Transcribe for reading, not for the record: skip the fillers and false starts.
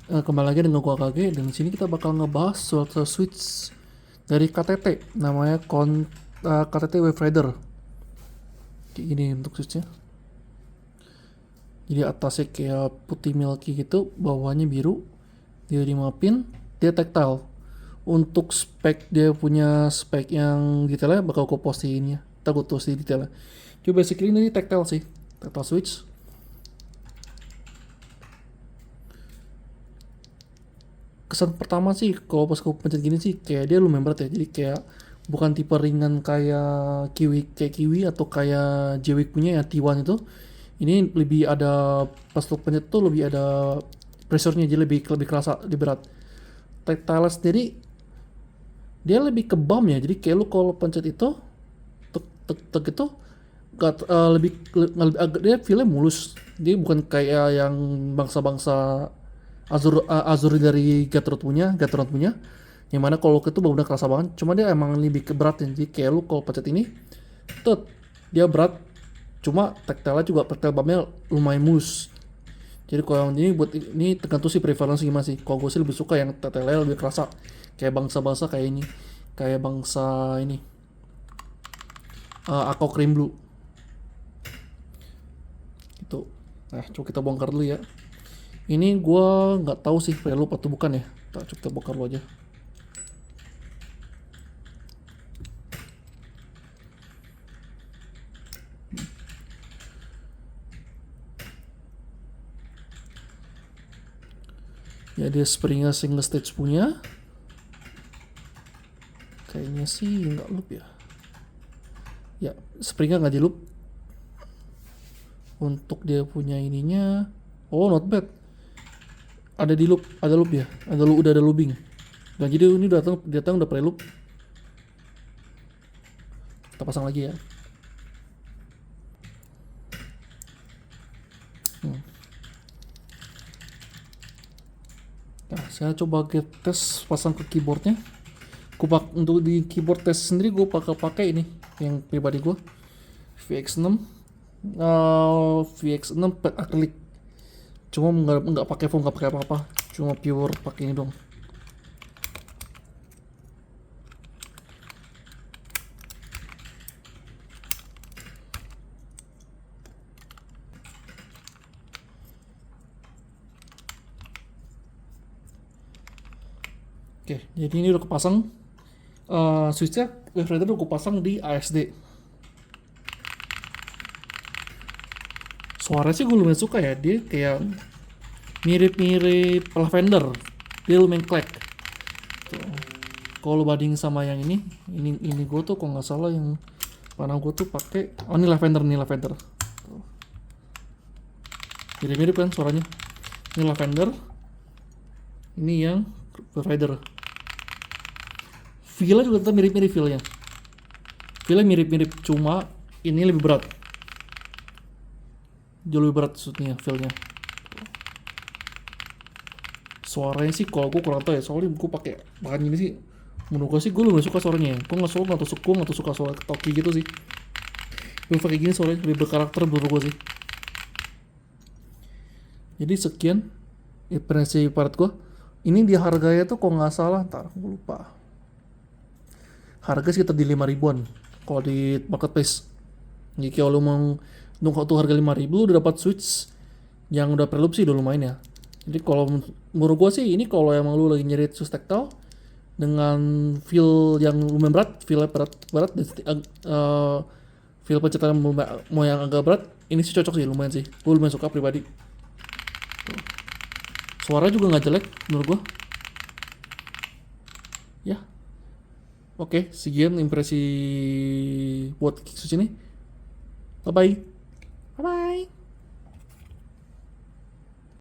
Kembali lagi dengan gua KG, dan di sini kita bakal ngebahas suatu switch dari KTT namanya KTT Wave Rider. Kayak gini untuk switchnya. Jadi atasnya kayak putih milky gitu, bawahnya biru. Dia 5 pin, dia tactile. Untuk spek, dia punya spek yang detailnya bakal gue posting ya. Ntar gue tulis di detailnya. Jadi basically ini tactile sih, tactile switch. Kesan pertama sih kalau pas gue pencet gini sih kayak dia lumayan berat ya, jadi kayak bukan tipe ringan kayak kiwi atau kayak Jwick punya ya T1 itu. Ini lebih ada, pas lo pencet tuh lebih ada pressure-nya, jadi lebih kerasa, lebih berat. Tactile sendiri dia lebih ke bump ya, jadi kayak lu kalau pencet itu tek tek tek itu dia feelnya mulus, dia bukan kayak yang bangsa-bangsa Azuri dari Gatorade punya yang mana kalau itu benar kerasa banget, cuma dia emang lebih keberat ya. Jadi kayak lu kalau pencet ini tuh dia berat, cuma tactile juga tactile bumpnya lumayan mulus. Jadi kalau yang ini buat ini tergantung sih preferensi gimana sih. Kalau gue sih lebih suka yang tactile lebih kerasa, kayak bangsa-bangsa kayak ini, kayak bangsa ini Aqua Cream Blue itu. Nah, coba kita bongkar dulu ya. Ini gue nggak tahu sih preloop atau bukan ya. Coba kita bongkar dulu aja. Ya dia springnya single stage punya. Kayaknya sih nggak loop ya. Ya springnya nggak di loop. Untuk dia punya ininya, oh not bad. Ada di loop, ada loop ya, udah ada looping. Nah jadi ini datang udah preloop. Kita pasang lagi ya. Nah, saya coba tes pasang ke keyboardnya. Untuk di keyboard test sendiri gue pakai ini yang pribadi gue, VX6. VX6 pad acrylic. Cuma nggak pakai foam, nggak pakai apa-apa. Cuma pure pakai ini dong. Oke, jadi ini udah kepasang. Switchnya Wave Rider udah kupasang di ASD. Suaranya sih gue lumayan suka ya, dia kayak mirip-mirip lavender, dia lumayan clack. Kalau banding sama yang ini gue tuh kalau nggak salah yang mana gue tuh pakai, oh ini lavender. Mirip-mirip kan suaranya. Ini lavender, ini yang Rider. Feelnya juga tetap mirip-mirip feelnya. Feelnya mirip-mirip, cuma ini lebih berat. Jauh lebih berat maksudnya feelnya. Suaranya sih kalau gue kurang tahu ya, soalnya gue pakai bahan ini sih. Menurut gue sih gue lebih suka suaranya. Gue nggak suka suara toki gitu sih. Gue pakai gini suaranya lebih berkarakter menurut gue sih. Jadi sekian impresi part gue. Ini di harganya tuh kalau nggak salah, ntar gue lupa. Harga sekitar di 5 ribuan kalau di marketplace. Jadi kalau lu mau nunggu tuh harga 5 ribu, lu udah dapat switch yang udah preloop sih udah lumayan ya. Jadi kalau menurut gue sih ini kalau emang lu lagi nyari switch tactile dengan feel yang lumayan berat, feel berat dan feel pencetan mau yang agak berat, ini sih cocok sih, lumayan sih. Gue lumayan suka pribadi. Suara juga nggak jelek menurut gue. Ya, oke, sekian impresi buat switch ini. Bye bye. Bye bye.